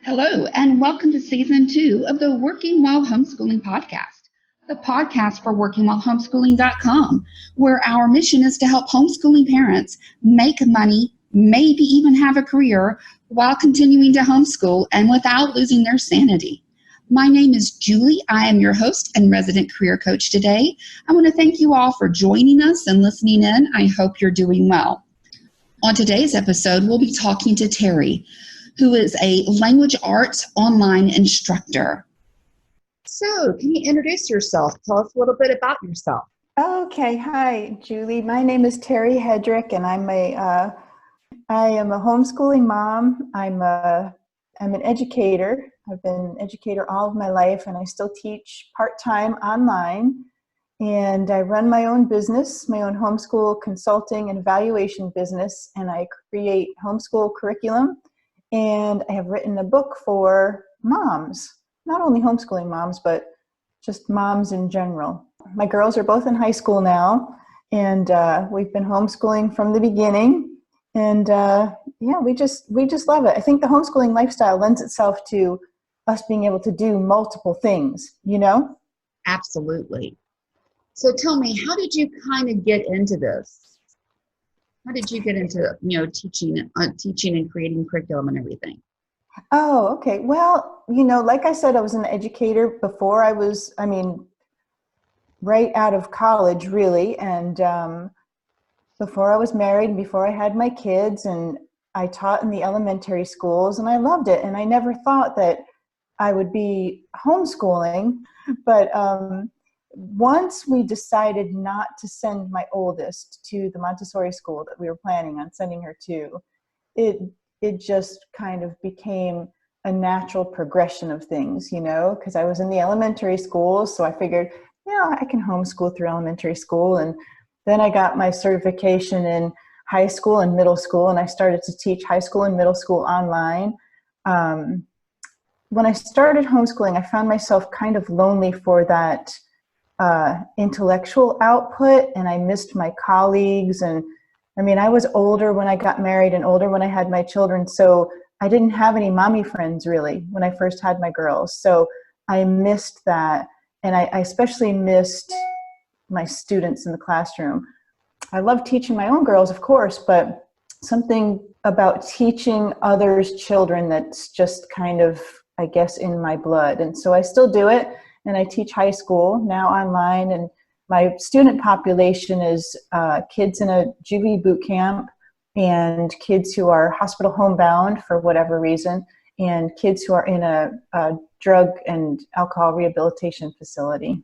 Hello, and welcome to season 2 of the Working While Homeschooling podcast, the podcast for workingwhilehomeschooling.com, where our mission is to help homeschooling parents make money, maybe even have a career while continuing to homeschool and without losing their sanity. My name is Julie. I am your host and resident career coach today. I want to thank you all for joining us and listening in. I hope you're doing well. On today's episode, we'll be talking to Terri, who is a language arts online instructor. So, can you introduce yourself? Tell us a little bit about yourself. Okay, hi, Julie. My name is Terri Hedrick, and I am a homeschooling mom. I'm an educator. I've been an educator all of my life, and I still teach part-time online. And I run my own business, my own homeschool consulting and evaluation business, and I create homeschool curriculum. And I have written a book for moms, not only homeschooling moms, but just moms in general. My girls are both in high school now, and we've been homeschooling from the beginning. And we just love it. I think the homeschooling lifestyle lends itself to us being able to do multiple things, you know? Absolutely. So tell me, how did you kind of get into this? How did you get into, teaching and creating curriculum and everything? Oh, okay. Well, like I said, I was an educator before right out of college, really. And before I was married, before I had my kids, and I taught in the elementary schools, and I loved it. And I never thought that I would be homeschooling, but once we decided not to send my oldest to the Montessori school that we were planning on sending her to, it just kind of became a natural progression of things, because I was in the elementary school, so I figured, I can homeschool through elementary school. And then I got my certification in high school and middle school, and I started to teach high school and middle school online. When I started homeschooling, I found myself kind of lonely for that intellectual output, and I missed my colleagues. And I was older when I got married and older when I had my children, so I didn't have any mommy friends really when I first had my girls. So I missed that, and I especially missed my students in the classroom. I love teaching my own girls, of course, but something about teaching others' children that's just kind of, I guess, in my blood. And so I still do it. And I teach high school now online, and my student population is kids in a juvie boot camp, and kids who are hospital homebound for whatever reason, and kids who are in a drug and alcohol rehabilitation facility.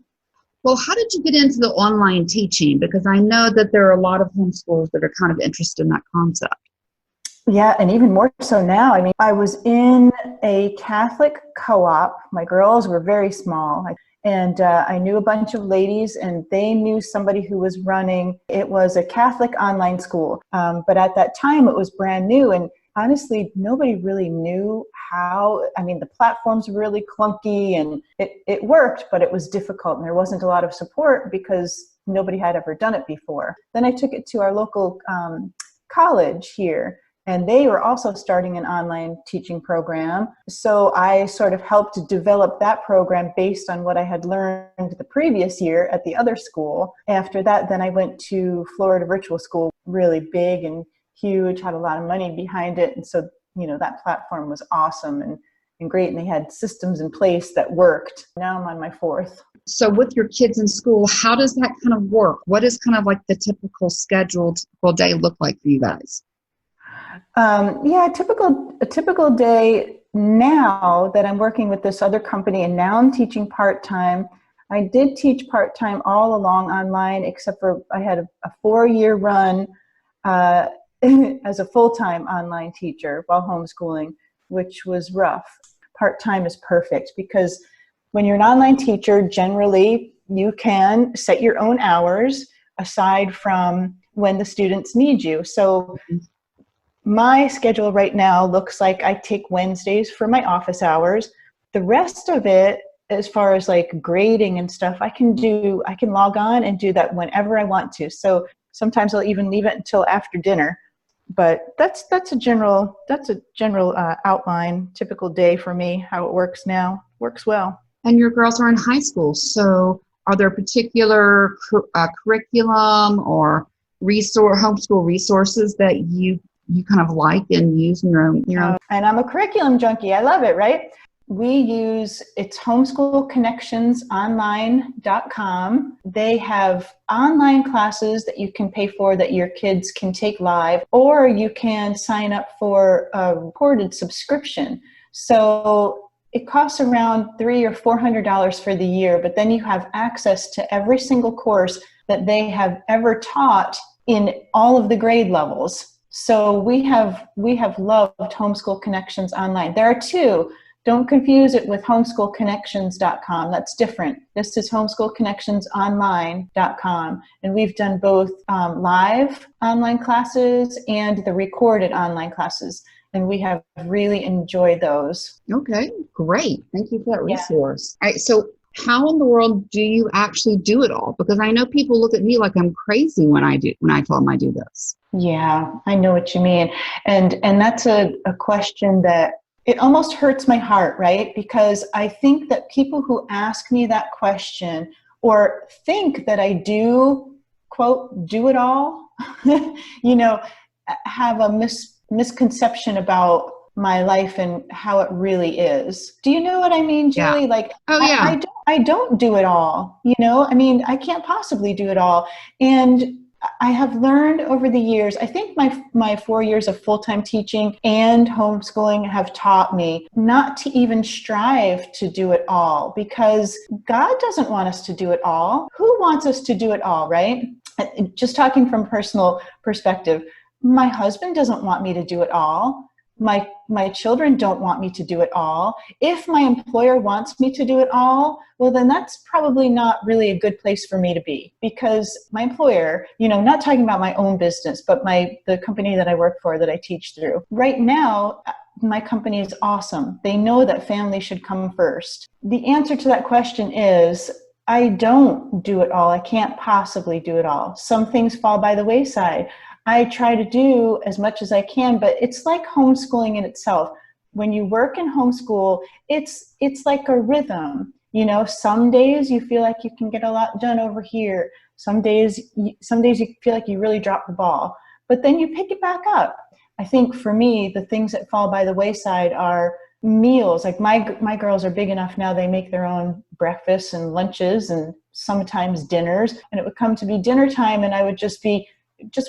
Well, how did you get into the online teaching? Because I know that there are a lot of homeschoolers that are kind of interested in that concept. Yeah, and even more so now. I was in a Catholic co-op. My girls were very small, and I knew a bunch of ladies, and they knew somebody who was running. It was a Catholic online school, but at that time it was brand new, and honestly, nobody really knew how. The platforms were really clunky, and it worked, but it was difficult, and there wasn't a lot of support because nobody had ever done it before. Then I took it to our local college here, and they were also starting an online teaching program. So I sort of helped develop that program based on what I had learned the previous year at the other school. After that, then I went to Florida Virtual School, really big and huge, had a lot of money behind it. And so, that platform was awesome and great. And they had systems in place that worked. Now I'm on my fourth. So with your kids in school, how does that kind of work? What is kind of like the typical day look like for you guys? A typical day now that I'm working with this other company, and now I'm teaching part-time. I did teach part-time all along online, except for I had a 4-year run as a full-time online teacher while homeschooling, which was rough. Part-time is perfect because when you're an online teacher, generally you can set your own hours aside from when the students need you. So my schedule right now looks like I take Wednesdays for my office hours. The rest of it, as far as like grading and stuff, I can log on and do that whenever I want to. So sometimes I'll even leave it until after dinner But that's a general outline, typical day for me, how it works now. Works well. And your girls are in high school, so are there particular curriculum or homeschool resources that you kind of like and use in your own? And I'm a curriculum junkie. I love it, right? It's homeschoolconnectionsonline.com. They have online classes that you can pay for that your kids can take live, or you can sign up for a recorded subscription. So it costs around $300 or $400 for the year, but then you have access to every single course that they have ever taught in all of the grade levels. So we have loved Homeschool Connections Online. There are two. Don't confuse it with homeschoolconnections.com. That's different. This is homeschoolconnectionsonline.com. And we've done both live online classes and the recorded online classes. And we have really enjoyed those. Okay, great. Thank you for that resource. All right, so how in the world do you actually do it all? Because I know people look at me like I'm crazy when I tell them I do this. Yeah, I know what you mean. And that's a question that it almost hurts my heart, right? Because I think that people who ask me that question or think that I do, quote, do it all, have a misconception about my life and how it really is. Do you know what I mean, Julie? Yeah. Like, yeah. I don't do it all, I can't possibly do it all. And I have learned over the years, I think my 4 years of full-time teaching and homeschooling have taught me not to even strive to do it all, because God doesn't want us to do it all. Who wants us to do it all, right? Just talking from personal perspective, my husband doesn't want me to do it all. My children don't want me to do it all. If my employer wants me to do it all, well, then that's probably not really a good place for me to be, because my employer, not talking about my own business, but the company that I work for, that I teach through. Right now, my company is awesome. They know that family should come first. The answer to that question is, I don't do it all. I can't possibly do it all. Some things fall by the wayside. I try to do as much as I can, but it's like homeschooling in itself. When you work in homeschool, it's like a rhythm. Some days you feel like you can get a lot done over here. Some days you feel like you really dropped the ball, but then you pick it back up. I think for me, the things that fall by the wayside are meals. Like my girls are big enough now, they make their own breakfasts and lunches and sometimes dinners. And it would come to be dinner time and I would just be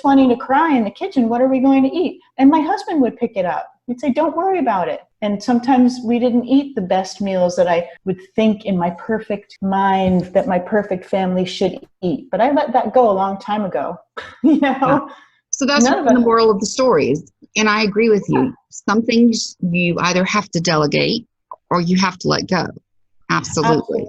wanting to cry in the kitchen. What are we going to eat? And my husband would pick it up. He'd say, don't worry about it. And sometimes we didn't eat the best meals that I would think in my perfect mind that my perfect family should eat. But I let that go a long time ago. Yeah. So that's the moral of the story. And I agree with you. Some things you either have to delegate or you have to let go. Absolutely.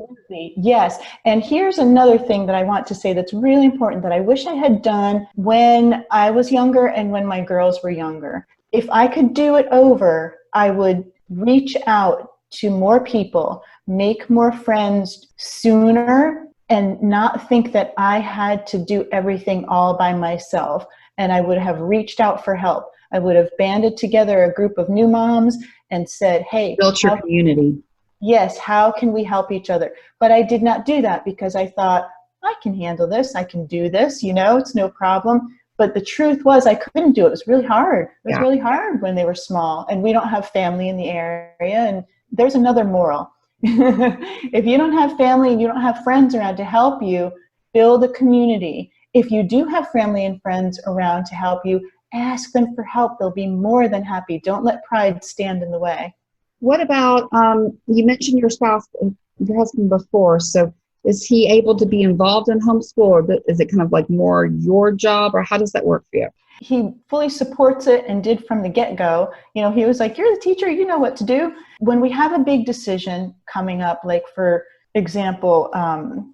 Yes. And here's another thing that I want to say that's really important that I wish I had done when I was younger and when my girls were younger. If I could do it over, I would reach out to more people, make more friends sooner, and not think that I had to do everything all by myself. And I would have reached out for help. I would have banded together a group of new moms and said, hey, built your community. Yes, how can we help each other? But I did not do that because I thought, I can handle this. I can do this, it's no problem. But the truth was I couldn't do it. It was really hard. It was really hard when they were small, and we don't have family in the area. And there's another moral. If you don't have family and you don't have friends around to help you, build a community. If you do have family and friends around to help you, ask them for help. They'll be more than happy. Don't let pride stand in the way. What about, you mentioned your spouse, your husband before, so is he able to be involved in homeschool, or is it kind of like more your job, or how does that work for you? He fully supports it and did from the get-go. He was like, you're the teacher, you know what to do. When we have a big decision coming up, like for example,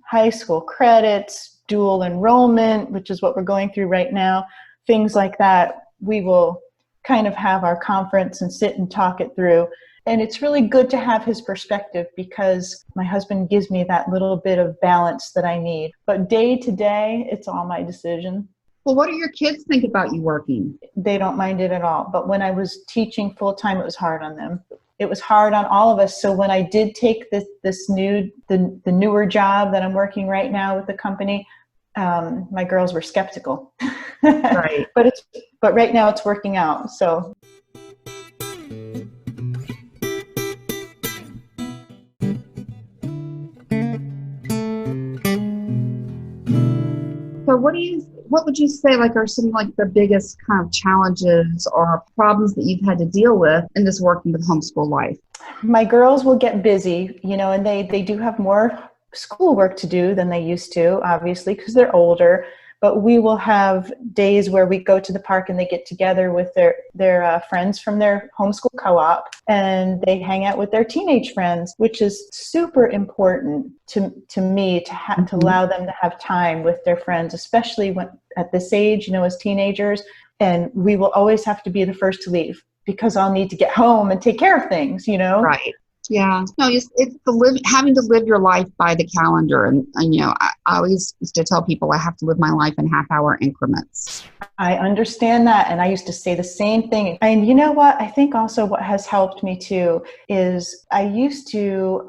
high school credits, dual enrollment, which is what we're going through right now, things like that, we will kind of have our conference and sit and talk it through. And it's really good to have his perspective because my husband gives me that little bit of balance that I need. But day to day, it's all my decision. Well, what do your kids think about you working? They don't mind it at all. But when I was teaching full time, it was hard on them. It was hard on all of us. So when I did take the newer job that I'm working right now with the company, my girls were skeptical. Right. But right now it's working out. So. So what would you say like are some like the biggest kind of challenges or problems that you've had to deal with in this working with homeschool life? My girls will get busy, and they do have more schoolwork to do than they used to, obviously, because they're older. But we will have days where we go to the park and they get together with their friends from their homeschool co-op, and they hang out with their teenage friends, which is super important to me to allow them to have time with their friends, especially when at this age, as teenagers. And we will always have to be the first to leave because I'll need to get home and take care of things, Right. Yeah. No, it's having to live your life by the calendar. And I always used to tell people I have to live my life in half-hour increments. I understand that. And I used to say the same thing. And you know what? I think also what has helped me too is I used to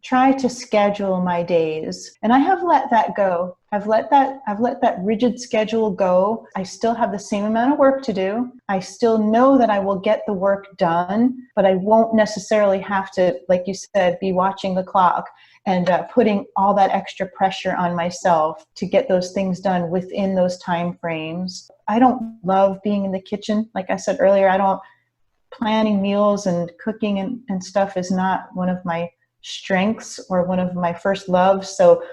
try to schedule my days, and I have let that go. I've let that rigid schedule go. I still have the same amount of work to do. I still know that I will get the work done, but I won't necessarily have to, like you said, be watching the clock and putting all that extra pressure on myself to get those things done within those time frames. I don't love being in the kitchen. Like I said earlier, planning meals and cooking and stuff is not one of my strengths or one of my first loves. So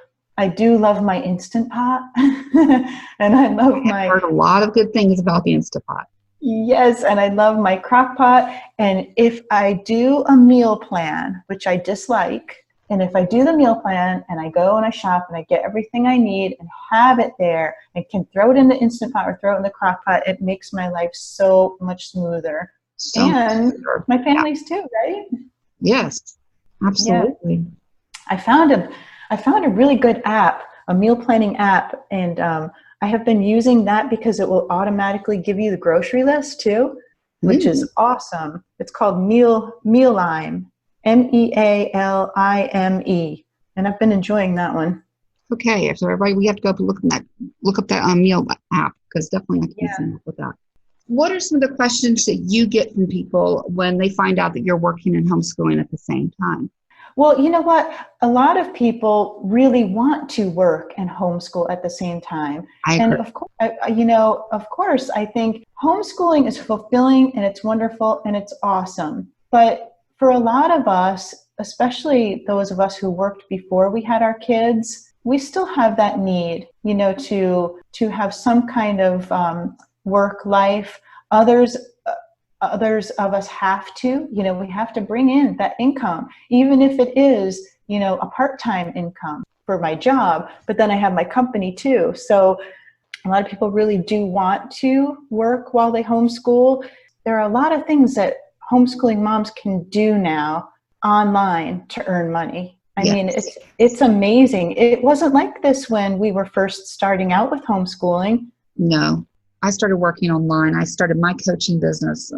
I do love my Instant Pot, and I love I've heard a lot of good things about the Instant Pot. Yes, and I love my crock pot. And if I do a meal plan, which I dislike, and if I do the meal plan and I go and I shop and I get everything I need and have it there and can throw it in the Instant Pot or throw it in the crock pot, it makes my life so much smoother. And my family's too, right? Yes, absolutely. Yeah. I found a really good app, a meal planning app, and I have been using that because it will automatically give you the grocery list too, which is awesome. It's called Mealime, Mealime, and I've been enjoying that one. Okay, so everybody, we have to go up and look up that meal app because definitely I can sign up with that. What are some of the questions that you get from people when they find out that you're working and homeschooling at the same time? Well, you know what? A lot of people really want to work and homeschool at the same time. And of course, I think homeschooling is fulfilling and it's wonderful and it's awesome. But for a lot of us, especially those of us who worked before we had our kids, we still have that need, to have some kind of work life. Others of us have to, we have to bring in that income, even if it is, a part-time income for my job, but then I have my company too. So a lot of people really do want to work while they homeschool. There are a lot of things that homeschooling moms can do now online to earn money. I mean, it's amazing. It wasn't like this when we were first starting out with homeschooling. No. I started working online. I started my coaching business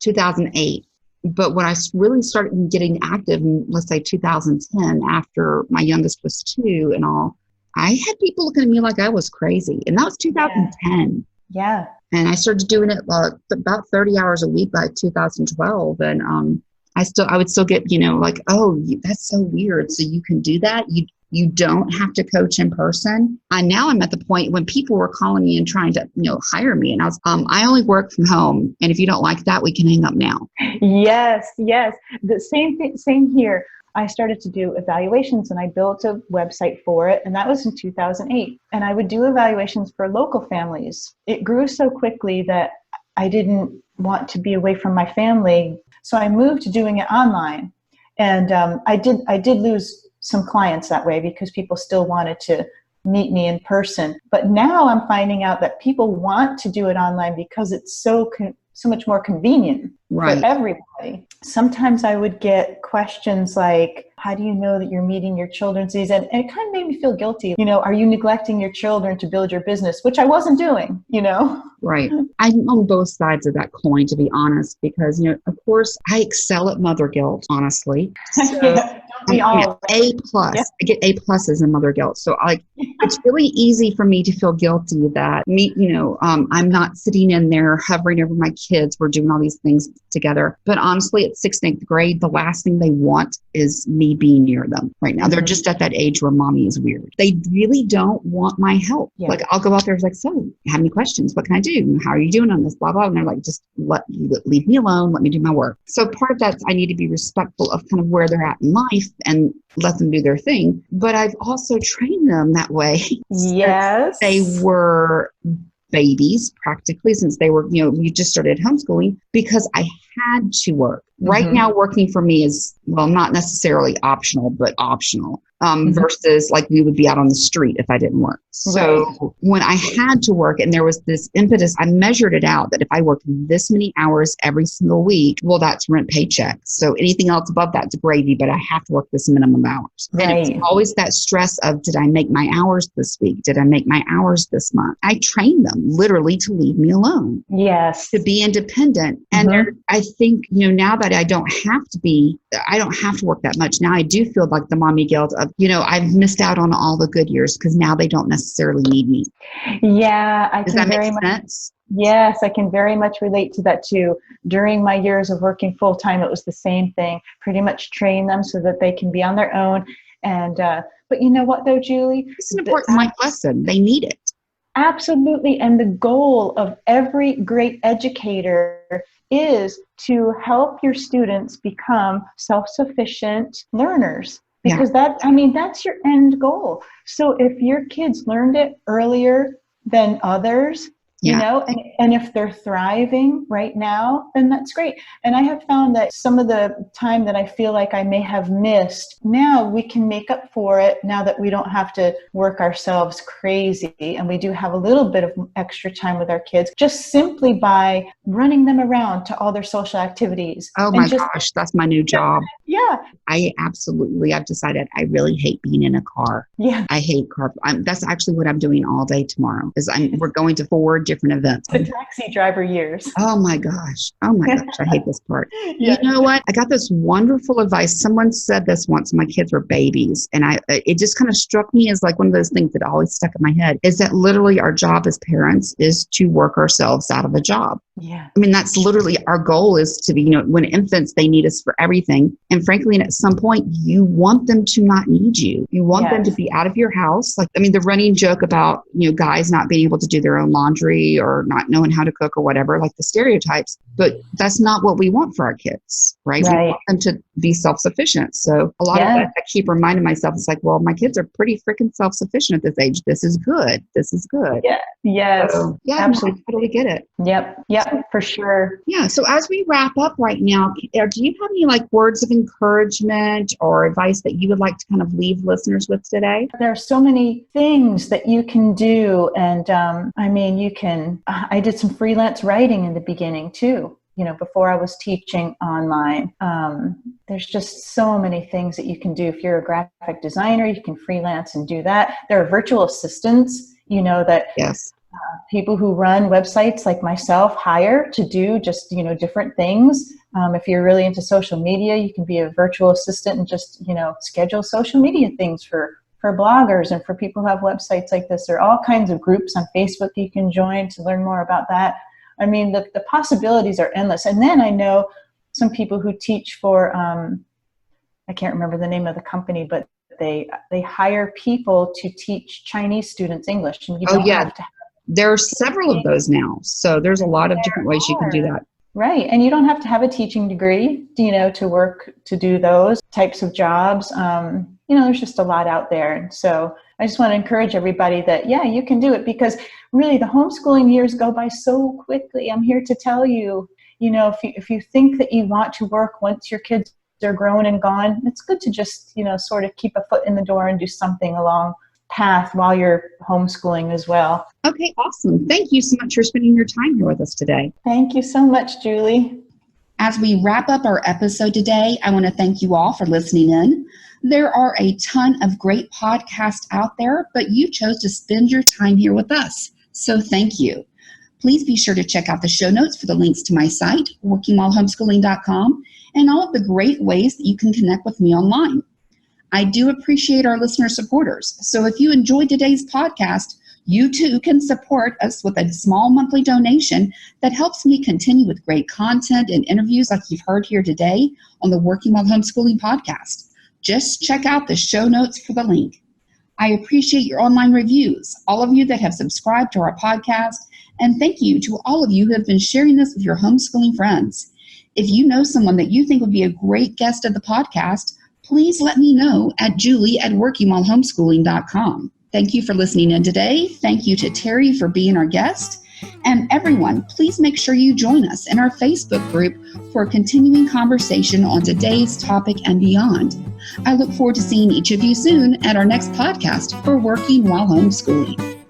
2008. But when I really started getting active in, let's say, 2010, after my youngest was 2 and all, I had people looking at me like I was crazy. And that was 2010. Yeah. And I started doing it about 30 hours a week by 2012. And I would still get, that's so weird. So you can do that? You don't have to coach in person. Now I'm at the point when people were calling me and trying to, hire me. And I was, I only work from home. And if you don't like that, we can hang up now. Yes. The same thing, same here. I started to do evaluations and I built a website for it. And that was in 2008. And I would do evaluations for local families. It grew so quickly that I didn't want to be away from my family. So I moved to doing it online. And I did lose some clients that way because people still wanted to meet me in person. But now I'm finding out that people want to do it online because it's so so much more convenient Right. for everybody. Sometimes I would get questions like, how do you know that you're meeting your children's needs? And it kind of made me feel guilty. Are you neglecting your children to build your business? Which I wasn't doing, Right. I'm on both sides of that coin, to be honest, because, of course, I excel at mother guilt, honestly. So Yeah, we all. A plus. Yeah. I get A pluses in mother guilt. So it's really easy for me to feel guilty that I'm not sitting in there hovering over my kids. We're doing all these things together. But honestly, at 6th and 8th grade, the last thing they want is me being near them right now. They're just at that age where mommy is weird. They really don't want my help. Yeah. Like I'll go out there and like, so have any questions? What can I do? How are you doing on this? Blah, blah. And they're like, just leave me alone. Let me do my work. So part of that, I need to be respectful of kind of where they're at in life and let them do their thing. But I've also trained them that way. Yes. They were babies practically since they were, we just started homeschooling because I had to work. Right now, working for me is, well, not necessarily optional, but optional. Versus like we would be out on the street if I didn't work. So when I had to work and there was this impetus, I measured it out that if I worked this many hours every single week, well, that's rent paycheck. So anything else above that's gravy, but I have to work this minimum hours. Right. And it's always that stress of, did I make my hours this week? Did I make my hours this month? I trained them literally to leave me alone. Yes. To be independent. And I think, now that I don't have to work that much. Now I do feel like the mommy guilt of, I've missed out on all the good years because now they don't necessarily need me. Yeah. Does that make sense? Yes, I can very much relate to that too. During my years of working full time, it was the same thing. Pretty much train them so that they can be on their own. And, but you know what though, Julie? It's an important life lesson. They need it. Absolutely. And the goal of every great educator is to help your students become self-sufficient learners. Because that's your end goal. So if your kids learned it earlier than others, and if they're thriving right now, then that's great. And I have found that some of the time that I feel like I may have missed, now we can make up for it now that we don't have to work ourselves crazy. And we do have a little bit of extra time with our kids, just simply by running them around to all their social activities. Oh my gosh, that's my new job. Yeah. I've decided I really hate being in a car. Yeah. I hate car. That's actually what I'm doing all day tomorrow we're going to 4 different events. The taxi driver years. Oh my gosh. I hate this part. Yeah. You know what? I got this wonderful advice. Someone said this once when my kids were babies. And it just kind of struck me as like one of those things that always stuck in my head is that literally our job as parents is to work ourselves out of a job. Yeah. I mean, that's literally our goal is to be, when infants, they need us for everything. And frankly, at some point, you want them to not need you. You want them to be out of your house. The running joke about, guys not being able to do their own laundry or not knowing how to cook or whatever, like the stereotypes, but that's not what we want for our kids, right? We want them to be self-sufficient. So a lot of that, I keep reminding myself, it's like, well, my kids are pretty freaking self-sufficient at this age. This is good. This is good. Yeah. Yes. So, absolutely. I totally get it. Yep. For sure. Yeah. So as we wrap up right now, do you have any words of encouragement or advice that you would like to kind of leave listeners with today? There are so many things that you can do. And I did some freelance writing in the beginning too. Before I was teaching online, there's just so many things that you can do. If you're a graphic designer, you can freelance and do that. There are virtual assistants, that people who run websites like myself hire to do just, different things. If you're really into social media, you can be a virtual assistant and just, schedule social media things for bloggers and for people who have websites like this. There are all kinds of groups on Facebook you can join to learn more about that. I mean, the possibilities are endless. And then I know some people who teach for, I can't remember the name of the company, but they hire people to teach Chinese students English. And you don't have to have. There are several of those now. So there's a lot of different ways you can do that. Right. And you don't have to have a teaching degree, to work, to do those types of jobs. There's just a lot out there. And so I just want to encourage everybody that, you can do it, because really the homeschooling years go by so quickly. I'm here to tell you, if you think that you want to work once your kids are grown and gone, it's good to just, sort of keep a foot in the door and do something along path while you're homeschooling as well. Okay, awesome. Thank you so much for spending your time here with us today. Thank you so much, Julie. As we wrap up our episode today, I want to thank you all for listening in. There are a ton of great podcasts out there, but you chose to spend your time here with us. So thank you. Please be sure to check out the show notes for the links to my site, workingwhilehomeschooling.com, and all of the great ways that you can connect with me online. I do appreciate our listener supporters. So if you enjoyed today's podcast, you too can support us with a small monthly donation that helps me continue with great content and interviews like you've heard here today on the Working While Homeschooling podcast. Just check out the show notes for the link. I appreciate your online reviews, all of you that have subscribed to our podcast, and thank you to all of you who have been sharing this with your homeschooling friends. If you know someone that you think would be a great guest of the podcast, please let me know at julie@workingwhilehomeschooling.com. Thank you for listening in today. Thank you to Terri for being our guest. And everyone, please make sure you join us in our Facebook group for a continuing conversation on today's topic and beyond. I look forward to seeing each of you soon at our next podcast for Working While Homeschooling.